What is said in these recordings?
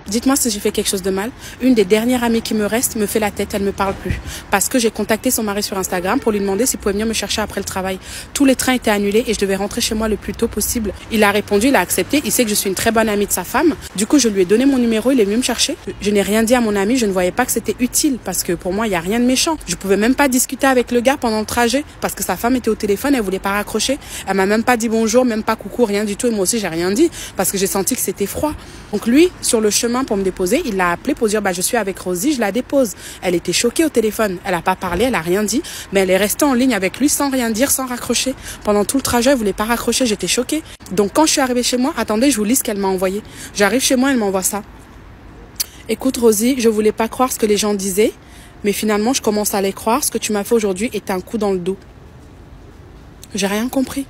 Dites-moi si j'ai fait quelque chose de mal. Une des dernières amies qui me reste me fait la tête, elle me parle plus. Parce que j'ai contacté son mari sur Instagram pour lui demander s'il pouvait venir me chercher après le travail. Tous les trains étaient annulés et je devais rentrer chez moi le plus tôt possible. Il a répondu, il a accepté, il sait que je suis une très bonne amie de sa femme. Du coup, je lui ai donné mon numéro, il est venu me chercher. Je n'ai rien dit à mon ami, je ne voyais pas que c'était utile parce que pour moi, il n'y a rien de méchant. Je pouvais même pas discuter avec le gars pendant le trajet parce que sa femme était au téléphone, elle voulait pas raccrocher. Elle m'a même pas dit bonjour, même pas coucou, rien du tout. Et moi aussi, j'ai rien dit parce que j'ai senti que c'était froid. Donc lui, sur le chemin pour me déposer, il l'a appelé pour dire je suis avec Rosie, je la dépose. Elle était choquée au téléphone, elle a pas parlé, elle a rien dit, mais elle est restée en ligne avec lui sans rien dire, sans raccrocher. Pendant tout le trajet, elle voulait pas raccrocher, j'étais choquée. Donc quand je suis arrivée chez moi, attendez, je vous lis ce qu'elle m'a envoyé. J'arrive chez moi, elle m'envoie ça. Écoute Rosie, je voulais pas croire ce que les gens disaient, mais finalement je commence à les croire. Ce que tu m'as fait aujourd'hui est un coup dans le dos. J'ai rien compris.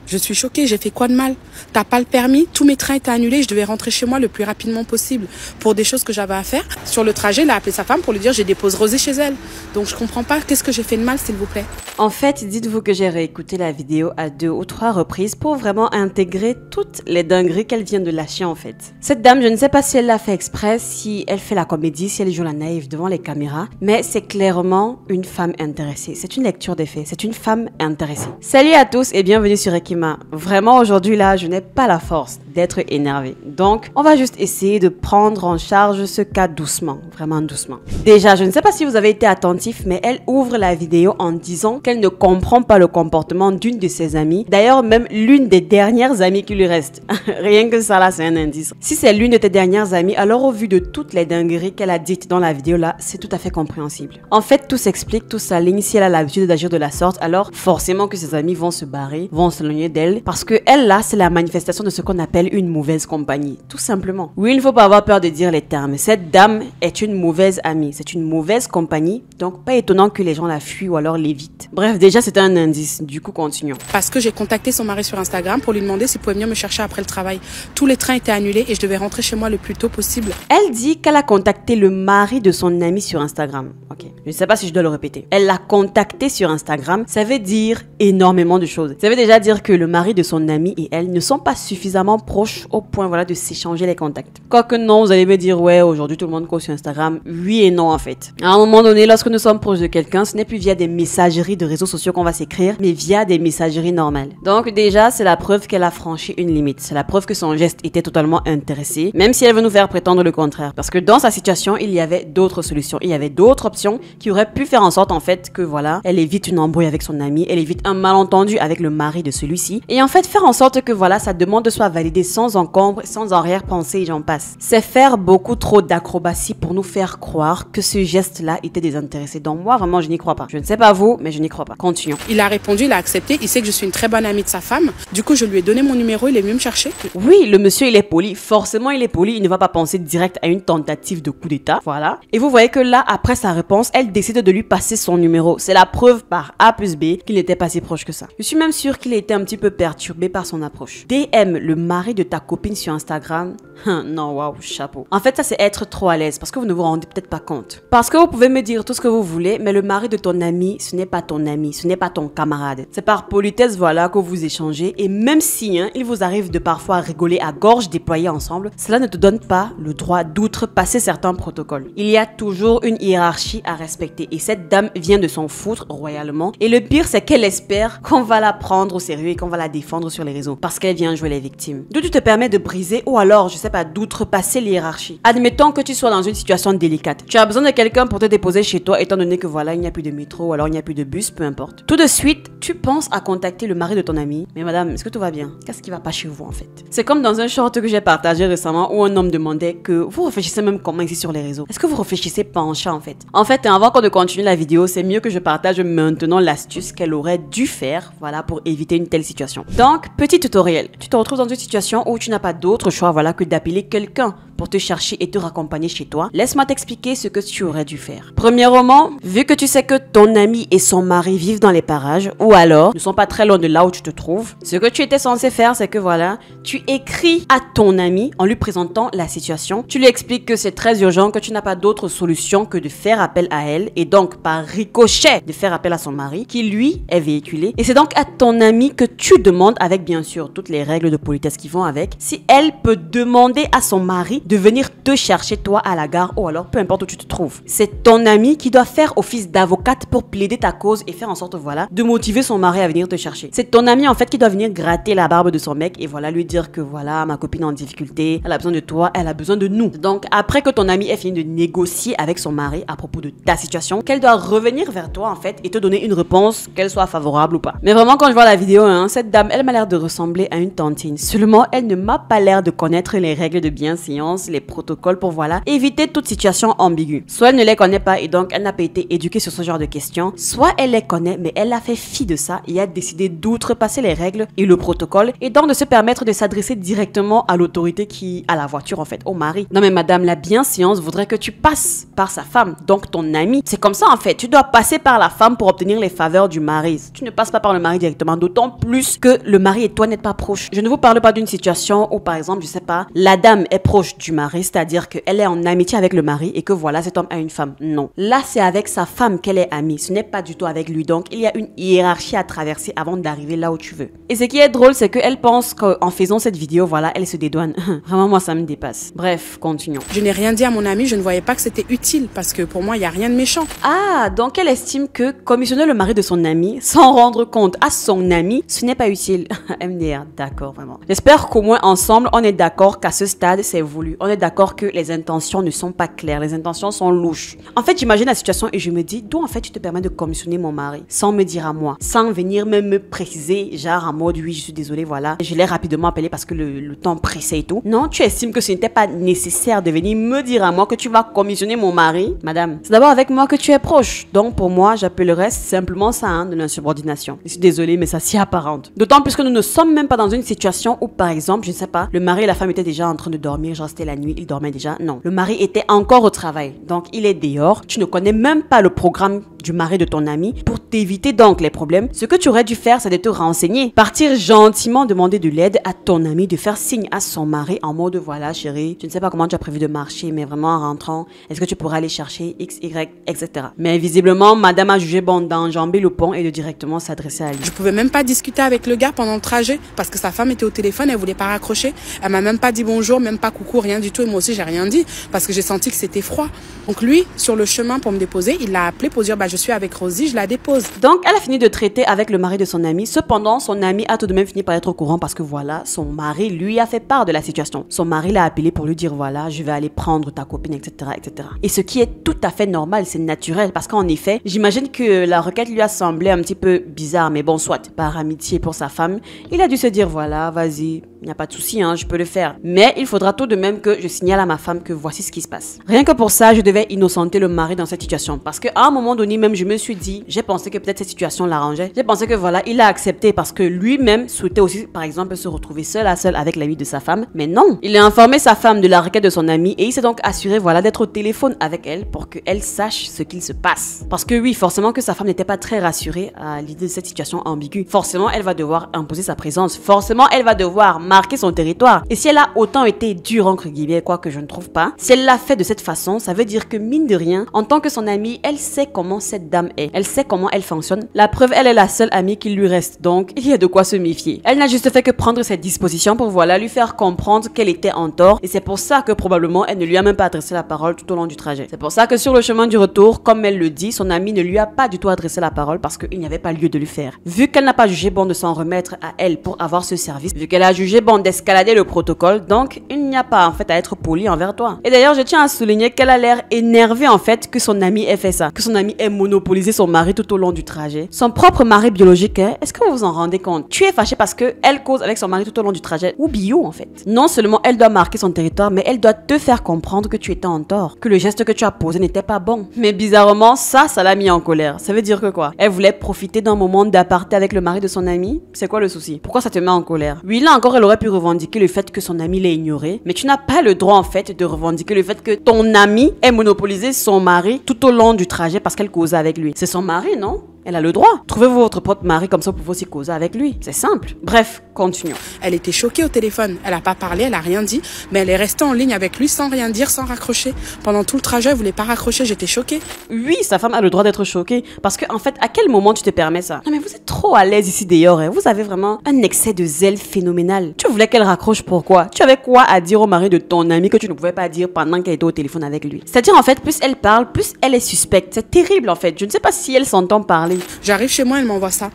Je suis choquée, j'ai fait quoi de mal? T'as pas le permis, tous mes trains étaient annulés, je devais rentrer chez moi le plus rapidement possible pour des choses que j'avais à faire. Sur le trajet, il a appelé sa femme pour lui dire je dépose Rosie chez elle. Donc je comprends pas, qu'est-ce que j'ai fait de mal s'il vous plaît? En fait, dites-vous que j'ai réécouté la vidéo à 2 ou 3 reprises pour vraiment intégrer toutes les dingueries qu'elle vient de lâcher en fait. Cette dame, je ne sais pas si elle l'a fait exprès, si elle fait la comédie, si elle joue la naïve devant les caméras, mais c'est clairement une femme intéressée. C'est une lecture des faits, c'est une femme intéressée. Salut à tous et bienvenue sur Ekima. Vraiment aujourd'hui là, je n'ai pas la force d'être énervée. Donc, on va juste essayer de prendre en charge ce cas doucement, vraiment doucement. Déjà, je ne sais pas si vous avez été attentif, mais elle ouvre la vidéo en disant qu'elle ne comprend pas le comportement d'une de ses amies. D'ailleurs, même l'une des dernières amies qui lui reste. Rien que ça là, c'est un indice. Si c'est l'une de tes dernières amies, alors au vu de toutes les dingueries qu'elle a dites dans la vidéo là, c'est tout à fait compréhensible. En fait, tout s'explique, tout s'aligne. Si elle a l'habitude d'agir de la sorte, alors forcément que ses amis vont se barrer, vont s'éloigner d'elle, parce que elle là, c'est la manifestation de ce qu'on appelle une mauvaise compagnie, tout simplement. Oui, il ne faut pas avoir peur de dire les termes. Cette dame est une mauvaise amie, c'est une mauvaise compagnie, donc pas étonnant que les gens la fuient ou alors l'évitent. Bref, déjà c'est un indice, du coup continuons. Parce que j'ai contacté son mari sur Instagram pour lui demander s'il pouvait venir me chercher après le travail. Tous les trains étaient annulés et je devais rentrer chez moi le plus tôt possible. Elle dit qu'elle a contacté le mari de son ami sur Instagram. Ok, je ne sais pas si je dois le répéter. Elle l'a contacté sur Instagram, ça veut dire énormément de choses. Ça veut déjà dire que le mari de son ami et elle ne sont pas suffisamment proches au point voilà de s'échanger les contacts. Quoique non, vous allez me dire ouais, aujourd'hui tout le monde cause sur Instagram. Oui et non en fait. À un moment donné, lorsque nous sommes proches de quelqu'un, ce n'est plus via des messageries de réseaux sociaux qu'on va s'écrire, mais via des messageries normales. Donc déjà, c'est la preuve qu'elle a franchi une limite. C'est la preuve que son geste était totalement intéressé, même si elle veut nous faire prétendre le contraire. Parce que dans sa situation, il y avait d'autres solutions, il y avait d'autres options qui auraient pu faire en sorte en fait que voilà, elle évite une embrouille avec son ami, elle évite un malentendu avec le mari de celui-ci, et en fait faire en sorte que voilà, sa demande soit validée sans encombre, sans arrière-pensée et j'en passe. C'est faire beaucoup trop d'acrobatie pour nous faire croire que ce geste-là était désintéressé. Donc moi, vraiment, je n'y crois pas. Je ne sais pas vous, mais je n'y crois pas. Continuons. Il a répondu, il a accepté, il sait que je suis une très bonne amie de sa femme. Du coup, je lui ai donné mon numéro, il est venu me chercher. Oui, le monsieur, il est poli. Forcément, il est poli. Il ne va pas penser direct à une tentative de coup d'état. Voilà. Et vous voyez que là, après sa réponse, elle décide de lui passer son numéro. C'est la preuve par A plus B qu'il n'était pas si proche que ça. Je suis même sûre qu'il a été un petit peu perturbé par son approche. DM le mari de ta copine sur Instagram. Non, waouh, chapeau. En fait, ça c'est être trop à l'aise parce que vous ne vous rendez peut-être pas compte. Parce que vous pouvez me dire tout ce que vous voulez, mais le mari de ton ami, ce n'est pas ton ami, ce n'est pas ton camarade. C'est par politesse, voilà, que vous échangez. Et même si il vous arrive de parfois rigoler à gorge déployée ensemble, cela ne te donne pas le droit d'outrepasser certains protocoles. Il y a toujours une hiérarchie à respecter. Et cette dame vient de s'en foutre royalement. Et le pire, c'est qu'elle espère qu'on va la prendre au sérieux et qu'on va la défendre sur les réseaux. Parce qu'elle vient jouer les victimes. D'où tu te permets de briser ou alors, je sais pas, d'outrepasser l'hiérarchie. Admettons que tu sois dans une situation délicate. Tu as besoin de quelqu'un pour te déposer chez toi étant donné que voilà, il n'y a plus de métro ou alors il n'y a plus de bus, peu importe. Tout de suite, tu penses à contacter le mari de ton ami. Mais madame, est-ce que tout va bien? Qu'est-ce qui va pas chez vous en fait? C'est comme dans un short que j'ai partagé récemment où un homme demandait que vous réfléchissez même comment ici sur les réseaux. Est-ce que vous réfléchissez penchant en fait? En fait, avant qu'on ne continue la vidéo, c'est mieux que je partage maintenant l'astuce qu'elle aurait dû faire, voilà, pour éviter une telle situation. Donc, petit tutoriel. Tu te retrouves dans une situation où tu n'as pas d'autre choix, voilà, que d'appeler quelqu'un pour te chercher et te raccompagner chez toi. Laisse-moi t'expliquer ce que tu aurais dû faire. Premièrement, vu que tu sais que ton ami et son mari vivent dans les parages, ou alors ne sont pas très loin de là où tu te trouves, ce que tu étais censé faire, c'est que voilà, tu écris à ton ami en lui présentant la situation. Tu lui expliques que c'est très urgent, que tu n'as pas d'autre solution que de faire appel à elle et donc par ricochet de faire appel à son mari qui lui est véhiculé. Et c'est donc à ton ami que tu demandes, avec bien sûr toutes les règles de politesse qui vont avec, si elle peut demander à son mari de venir te chercher toi à la gare ou alors peu importe où tu te trouves. C'est ton amie qui doit faire office d'avocate pour plaider ta cause et faire en sorte, voilà, de motiver son mari à venir te chercher. C'est ton amie en fait qui doit venir gratter la barbe de son mec et voilà, lui dire que voilà, ma copine est en difficulté, elle a besoin de toi, elle a besoin de nous. Donc après que ton amie ait fini de négocier avec son mari à propos de ta situation, qu'elle doit revenir vers toi en fait et te donner une réponse, qu'elle soit favorable ou pas. Mais vraiment quand je vois la vidéo, hein, cette dame, elle m'a l'air de ressembler à une tantine. Seulement, elle ne m'a pas l'air de connaître les règles de bienséance, les protocoles pour voilà, éviter toute situation ambiguë. Soit elle ne les connaît pas et donc elle n'a pas été éduquée sur ce genre de questions, soit elle les connaît mais elle a fait fi de ça et a décidé d'outrepasser les règles et le protocole et donc de se permettre de s'adresser directement à l'autorité qui a la voiture en fait, au mari. Non mais madame, la bienséance voudrait que tu passes par sa femme, donc ton ami. C'est comme ça en fait, tu dois passer par la femme pour obtenir les faveurs du mari. Tu ne passes pas par le mari directement, d'autant plus que le mari et toi n'êtes pas proches. Je ne vous parle pas d'une situation où par exemple, je sais pas, la dame est proche du mari, c'est-à-dire qu'elle est en amitié avec le mari et que voilà, cet homme a une femme. Non. Là, c'est avec sa femme qu'elle est amie. Ce n'est pas du tout avec lui. Donc, il y a une hiérarchie à traverser avant d'arriver là où tu veux. Et ce qui est drôle, c'est qu'elle pense qu'en faisant cette vidéo, voilà, elle se dédouane. Vraiment, moi, ça me dépasse. Bref, continuons. Je n'ai rien dit à mon ami, je ne voyais pas que c'était utile parce que pour moi, il n'y a rien de méchant. Ah, donc elle estime que commissionner le mari de son ami sans rendre compte à son ami, ce n'est pas utile. MDR, d'accord, vraiment. J'espère qu'au moins ensemble, on est d'accord qu'à ce stade, c'est voulu. On est d'accord que les intentions ne sont pas claires, les intentions sont louches. En fait, j'imagine la situation et je me dis, d'où en fait tu te permets de commissionner mon mari sans me dire à moi, sans venir même me préciser, genre en mode oui, je suis désolée, voilà. Je l'ai rapidement appelé parce que le temps pressait et tout. Non, tu estimes que ce n'était pas nécessaire de venir me dire à moi que tu vas commissionner mon mari. Madame, c'est d'abord avec moi que tu es proche. Donc pour moi, j'appellerais simplement ça hein, de l'insubordination. Je suis désolée, mais ça s'y apparente. D'autant plus que nous ne sommes même pas dans une situation où, par exemple, je ne sais pas, le mari et la femme étaient déjà en train de dormir, genre c'était la nuit, ils dormaient déjà. Non, le mari était encore au travail. Donc il est dehors. Tu ne connais même pas le programme du mari de ton ami. Pour t'éviter donc les problèmes, ce que tu aurais dû faire, c'est de te renseigner. Partir gentiment demander de l'aide à ton ami, de faire signe à son mari en mode voilà chérie, je ne sais pas comment tu as prévu de marcher, mais vraiment en rentrant, est-ce que tu pourras aller chercher X, Y, etc. Mais visiblement, madame a jugé bon d'enjamber le pont et de directement s'adresser à lui. Je pouvais même pas discuter avec le gars pendant le trajet parce que sa femme était au téléphone, elle voulait pas raccrocher. Elle m'a même pas dit bonjour, même pas coucou, rien du tout. Et moi aussi, j'ai rien dit parce que j'ai senti que c'était froid. Donc lui, sur le chemin pour me déposer, il l'a appelé pour dire bah je suis avec Rosie, je la dépose. Donc elle a fini de traiter avec le mari de son ami. Cependant, son ami a tout de même fini par être au courant parce que voilà, son mari lui a fait part de la situation. Son mari l'a appelé pour lui dire voilà, je vais aller prendre ta copine, etc., etc. Et ce qui est tout à fait normal, c'est naturel parce qu'en effet, j'imagine que la requête lui a semblé un petit peu bizarre, mais bon, soit par amitié pour sa femme, il a dû se dire voilà, vas-y. Il n'y a pas de souci, hein, je peux le faire. Mais il faudra tout de même que je signale à ma femme que voici ce qui se passe. Rien que pour ça, je devais innocenter le mari dans cette situation. Parce qu'à un moment donné, même je me suis dit, j'ai pensé que peut-être cette situation l'arrangeait. J'ai pensé que voilà, il a accepté parce que lui-même souhaitait aussi, par exemple, se retrouver seul à seul avec l'ami de sa femme. Mais non, il a informé sa femme de la requête de son ami et il s'est donc assuré, voilà, d'être au téléphone avec elle pour qu'elle sache ce qu'il se passe. Parce que oui, forcément que sa femme n'était pas très rassurée à l'idée de cette situation ambiguë. Forcément, elle va devoir imposer sa présence. Forcément, elle va devoir marquer son territoire. Et si elle a autant été dure entre guillemets, quoi que je ne trouve pas, si elle l'a fait de cette façon, ça veut dire que mine de rien, en tant que son amie, elle sait comment cette dame est. Elle sait comment elle fonctionne. La preuve, elle est la seule amie qui lui reste. Donc, il y a de quoi se méfier. Elle n'a juste fait que prendre cette disposition pour voilà, lui faire comprendre qu'elle était en tort. Et c'est pour ça que probablement, elle ne lui a même pas adressé la parole tout au long du trajet. C'est pour ça que sur le chemin du retour, comme elle le dit, son amie ne lui a pas du tout adressé la parole parce qu'il n'y avait pas lieu de le faire. Vu qu'elle n'a pas jugé bon de s'en remettre à elle pour avoir ce service, vu qu'elle a jugé bon d'escalader le protocole, donc il n'y a pas en fait à être poli envers toi. Et d'ailleurs, je tiens à souligner qu'elle a l'air énervée en fait que son amie ait fait ça, que son amie ait monopolisé son mari tout au long du trajet. Son propre mari biologique, hein? Est-ce que vous vous en rendez compte? Tu es fâché parce que elle cause avec son mari tout au long du trajet, ou bio en fait. Non seulement elle doit marquer son territoire, mais elle doit te faire comprendre que tu étais en tort, que le geste que tu as posé n'était pas bon. Mais bizarrement, ça l'a mis en colère. Ça veut dire que quoi? Elle voulait profiter d'un moment d'aparté avec le mari de son ami? C'est quoi le souci? Pourquoi ça te met en colère? Oui, là encore, elle aurait pu revendiquer le fait que son ami l'ait ignoré, mais tu n'as pas le droit en fait de revendiquer le fait que ton ami ait monopolisé son mari tout au long du trajet parce qu'elle causait avec lui. C'est son mari, non? Elle a le droit. Trouvez-vous votre propre mari comme ça pour vous aussi causer avec lui. C'est simple. Bref, continuons. Elle était choquée au téléphone. Elle n'a pas parlé, elle n'a rien dit, mais elle est restée en ligne avec lui sans rien dire, sans raccrocher. Pendant tout le trajet, elle voulait pas raccrocher, j'étais choquée. Oui, sa femme a le droit d'être choquée parce que en fait, à quel moment tu te permets ça? Non mais vous êtes trop trop à l'aise ici d'ailleurs. Vous avez vraiment un excès de zèle phénoménal. Tu voulais qu'elle raccroche pourquoi? Tu avais quoi à dire au mari de ton ami que tu ne pouvais pas dire pendant qu'elle était au téléphone avec lui? C'est-à-dire en fait, plus elle parle, plus elle est suspecte. C'est terrible en fait. Je ne sais pas si elle s'entend parler. J'arrive chez moi, elle m'envoie ça.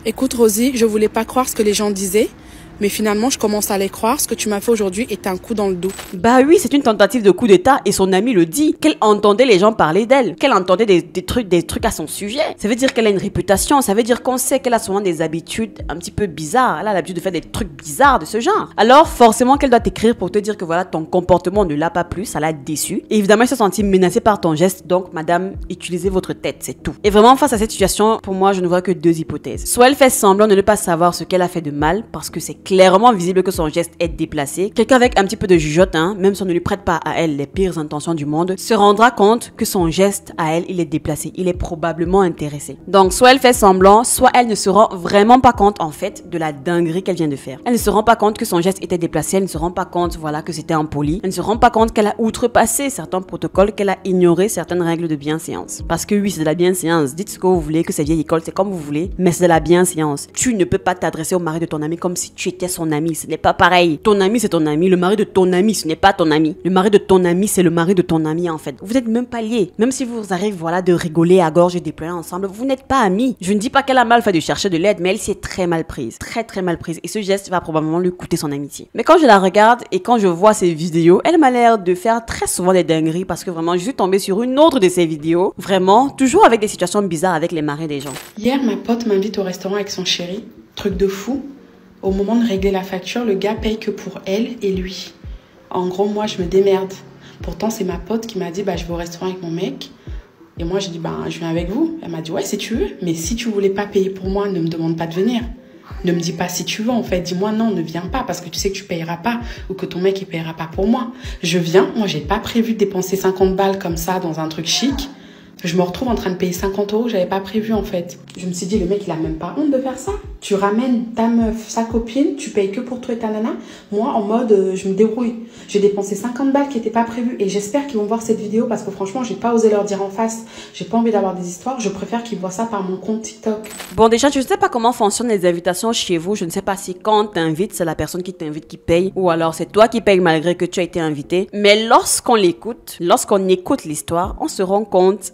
Écoute Rosie, je voulais pas croire ce que les gens disaient. Mais finalement, je commence à les croire. Ce que tu m'as fait aujourd'hui est un coup dans le dos. Bah oui, c'est une tentative de coup d'état et son ami le dit. Qu'elle entendait les gens parler d'elle. Qu'elle entendait des trucs à son sujet. Ça veut dire qu'elle a une réputation. Ça veut dire qu'on sait qu'elle a souvent des habitudes un petit peu bizarres. Elle a l'habitude de faire des trucs bizarres de ce genre. Alors, forcément qu'elle doit t'écrire pour te dire que voilà, ton comportement ne l'a pas plu, ça l'a déçu. Et évidemment, elle se sentit menacée par ton geste. Donc, madame, utilisez votre tête, c'est tout. Et vraiment, face à cette situation, pour moi, je ne vois que deux hypothèses. Soit elle fait semblant de ne pas savoir ce qu'elle a fait de mal parce que c'est clairement visible que son geste est déplacé. Quelqu'un avec un petit peu de jugeote, même si on ne lui prête pas à elle les pires intentions du monde, se rendra compte que son geste à elle, il est déplacé. Il est probablement intéressé. Donc, soit elle fait semblant, soit elle ne se rend vraiment pas compte, en fait, de la dinguerie qu'elle vient de faire. Elle ne se rend pas compte que son geste était déplacé. Elle ne se rend pas compte, voilà, que c'était impoli. Elle ne se rend pas compte qu'elle a outrepassé certains protocoles, qu'elle a ignoré certaines règles de bienséance. Parce que oui, c'est de la bienséance. Dites ce que vous voulez, que c'est vieille école, c'est comme vous voulez, mais c'est de la bienséance. Tu ne peux pas t'adresser au mari de ton ami comme si tu étais son ami, ce n'est pas pareil. Ton ami, c'est ton ami. Le mari de ton ami, ce n'est pas ton ami. Le mari de ton ami, c'est le mari de ton ami, en fait. Vous n'êtes même pas liés. Même si vous arrivez, voilà, de rigoler à gorge et déployer ensemble, vous n'êtes pas amis. Je ne dis pas qu'elle a mal fait de chercher de l'aide, mais elle s'est très mal prise. Très, très mal prise. Et ce geste va probablement lui coûter son amitié. Mais quand je la regarde et quand je vois ses vidéos, elle m'a l'air de faire très souvent des dingueries parce que vraiment, je suis tombée sur une autre de ses vidéos. Vraiment, toujours avec des situations bizarres avec les maris des gens. Hier, ma pote m'invite au restaurant avec son chéri. Truc de fou. Au moment de régler la facture, le gars paye que pour elle et lui. En gros, moi, je me démerde. Pourtant, c'est ma pote qui m'a dit, je vais au restaurant avec mon mec. Et moi, j'ai dit, je viens avec vous. Elle m'a dit, ouais, si tu veux. Mais si tu voulais pas payer pour moi, ne me demande pas de venir. Ne me dis pas si tu veux, en fait. Dis-moi non, ne viens pas parce que tu sais que tu payeras pas ou que ton mec, il payera pas pour moi. Je viens. Moi, j'ai pas prévu de dépenser 50 balles comme ça dans un truc chic. Je me retrouve en train de payer 50 €, j'avais pas prévu en fait. Je me suis dit, le mec il a même pas honte de faire ça. Tu ramènes ta meuf, sa copine, tu payes que pour toi et ta nana. Moi en mode, je me débrouille. J'ai dépensé 50 balles qui n'étaient pas prévues et j'espère qu'ils vont voir cette vidéo parce que franchement, j'ai pas osé leur dire en face. J'ai pas envie d'avoir des histoires, je préfère qu'ils voient ça par mon compte TikTok. Bon, déjà, je ne sais pas comment fonctionnent les invitations chez vous. Je ne sais pas si quand t'invites, c'est la personne qui t'invite qui paye ou alors c'est toi qui payes malgré que tu as été invité. Mais lorsqu'on l'écoute, lorsqu'on écoute l'histoire, on se rend compte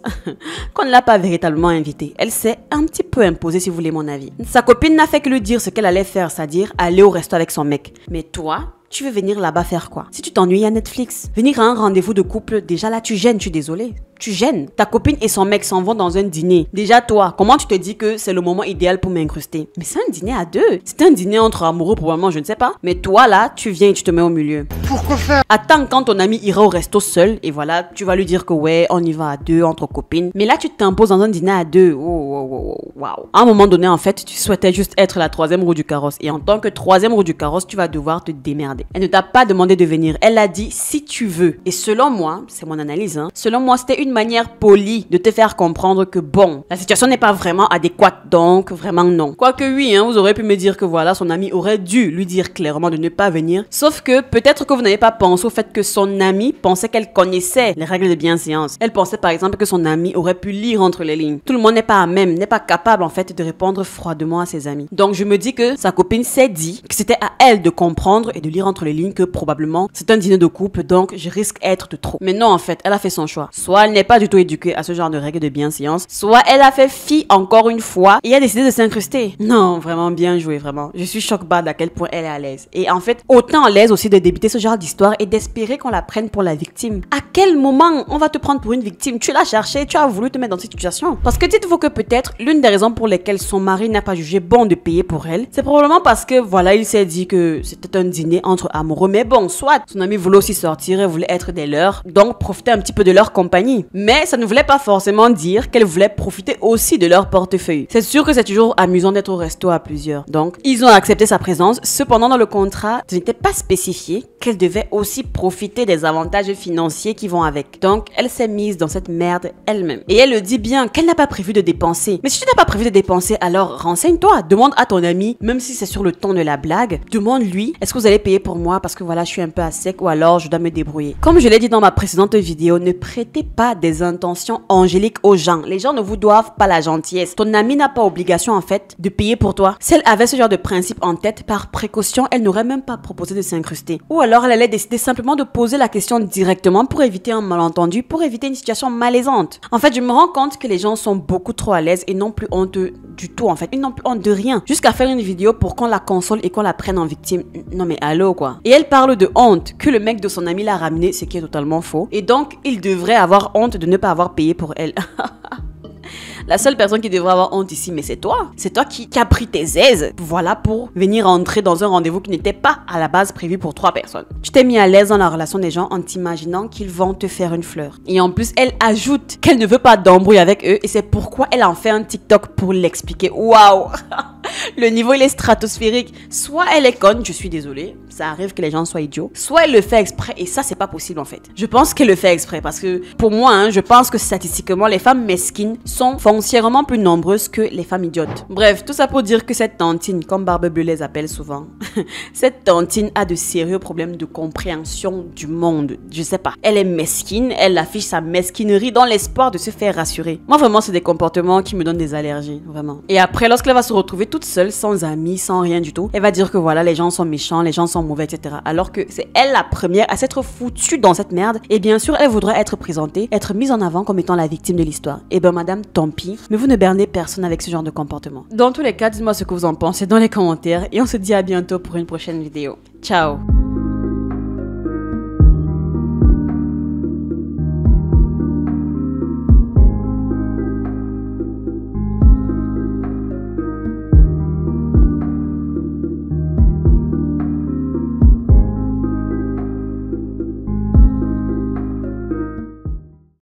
qu'on ne l'a pas véritablement invitée. Elle s'est un petit peu imposée, si vous voulez mon avis. Sa copine n'a fait que lui dire ce qu'elle allait faire, c'est-à-dire aller au resto avec son mec. Mais toi, tu veux venir là-bas faire quoi? Si tu t'ennuies à Netflix, venir à un rendez-vous de couple, déjà là tu gênes, je suis désolée. Tu gênes. Ta copine et son mec s'en vont dans un dîner. Déjà toi, comment tu te dis que c'est le moment idéal pour m'incruster? Mais c'est un dîner à deux. C'est un dîner entre amoureux probablement, je ne sais pas. Mais toi là, tu viens et tu te mets au milieu. Pourquoi faire? Attends quand ton ami ira au resto seul et voilà, tu vas lui dire que ouais, on y va à deux, entre copines. Mais là, tu t'imposes dans un dîner à deux. Waouh. À un moment donné, en fait, tu souhaitais juste être la troisième roue du carrosse. Et en tant que troisième roue du carrosse, tu vas devoir te démerder. Elle ne t'a pas demandé de venir. Elle a dit si tu veux. Et selon moi, c'est mon analyse, selon moi, c'était une manière polie de te faire comprendre que bon, la situation n'est pas vraiment adéquate, donc vraiment non. Quoique oui, vous aurez pu me dire que voilà, son ami aurait dû lui dire clairement de ne pas venir. Sauf que peut-être que vous n'avez pas pensé au fait que son ami pensait qu'elle connaissait les règles de bienséance. Elle pensait par exemple que son ami aurait pu lire entre les lignes. Tout le monde n'est pas à même, n'est pas capable en fait de répondre froidement à ses amis. Donc je me dis que sa copine s'est dit que c'était à elle de comprendre et de lire entre les lignes que probablement c'est un dîner de couple, donc je risque d'être de trop. Mais non, en fait, elle a fait son choix. Soit elle n'est pas du tout éduquée à ce genre de règles de bienséance, soit elle a fait fi encore une fois et a décidé de s'incruster. Non, vraiment bien joué, vraiment. Je suis choc-bad à quel point elle est à l'aise. Et en fait, autant à l'aise aussi de débuter ce genre d'histoire et d'espérer qu'on la prenne pour la victime. À quel moment on va te prendre pour une victime? Tu l'as cherché, tu as voulu te mettre dans cette situation. Parce que dites-vous que peut-être l'une des raisons pour lesquelles son mari n'a pas jugé bon de payer pour elle, c'est probablement parce que voilà, il s'est dit que c'était un dîner entre amoureux. Mais bon, soit son ami voulait aussi sortir et voulait être des leurs, donc profiter un petit peu de leur compagnie. Mais ça ne voulait pas forcément dire qu'elle voulait profiter aussi de leur portefeuille. C'est sûr que c'est toujours amusant d'être au resto à plusieurs. Donc, ils ont accepté sa présence. Cependant, dans le contrat, ce n'était pas spécifié qu'elle devait aussi profiter des avantages financiers qui vont avec. Donc, elle s'est mise dans cette merde elle-même. Et elle le dit bien qu'elle n'a pas prévu de dépenser. Mais si tu n'as pas prévu de dépenser, alors renseigne-toi. Demande à ton ami, même si c'est sur le ton de la blague, demande-lui, est-ce que vous allez payer pour moi parce que voilà, je suis un peu à sec ou alors je dois me débrouiller. Comme je l'ai dit dans ma précédente vidéo, ne prêtez pas pas des intentions angéliques aux gens. Les gens ne vous doivent pas la gentillesse. Ton amie n'a pas obligation en fait de payer pour toi. Si elle avait ce genre de principe en tête, par précaution, elle n'aurait même pas proposé de s'incruster. Ou alors elle allait décider simplement de poser la question directement pour éviter un malentendu, pour éviter une situation malaisante. En fait, je me rends compte que les gens sont beaucoup trop à l'aise et n'ont plus honte du tout en fait. Ils n'ont plus honte de rien. Jusqu'à faire une vidéo pour qu'on la console et qu'on la prenne en victime. Non mais allô quoi. Et elle parle de honte, que le mec de son ami l'a ramené, ce qui est totalement faux. Et donc, il devrait avoir honte de ne pas avoir payé pour elle. La seule personne qui devrait avoir honte ici, mais c'est toi. C'est toi qui as pris tes aises, voilà, pour venir entrer dans un rendez-vous qui n'était pas à la base prévu pour 3 personnes. Tu t'es mis à l'aise dans la relation des gens en t'imaginant qu'ils vont te faire une fleur. Et en plus, elle ajoute qu'elle ne veut pas d'embrouille avec eux et c'est pourquoi elle en fait un TikTok pour l'expliquer. Waouh! Le niveau, il est stratosphérique. Soit elle est conne, je suis désolée, ça arrive que les gens soient idiots. Soit elle le fait exprès et ça, c'est pas possible en fait. Je pense qu'elle le fait exprès parce que pour moi, je pense que statistiquement, les femmes mesquines sont foncièrement plus nombreuses que les femmes idiotes. Bref, tout ça pour dire que cette tantine, comme Barbe Bleue les appelle souvent, cette tantine a de sérieux problèmes de compréhension du monde. Je sais pas. Elle est mesquine, elle affiche sa mesquinerie dans l'espoir de se faire rassurer. Moi, vraiment, c'est des comportements qui me donnent des allergies, vraiment. Et après, lorsqu'elle va se retrouver toute seule, sans amis, sans rien du tout, elle va dire que voilà, les gens sont méchants, les gens sont mauvais, etc. Alors que c'est elle la première à s'être foutue dans cette merde. Et bien sûr, elle voudrait être présentée, être mise en avant comme étant la victime de l'histoire. Et ben madame, tant pis. Mais vous ne bernez personne avec ce genre de comportement. Dans tous les cas, dites-moi ce que vous en pensez dans les commentaires. Et on se dit à bientôt pour une prochaine vidéo. Ciao!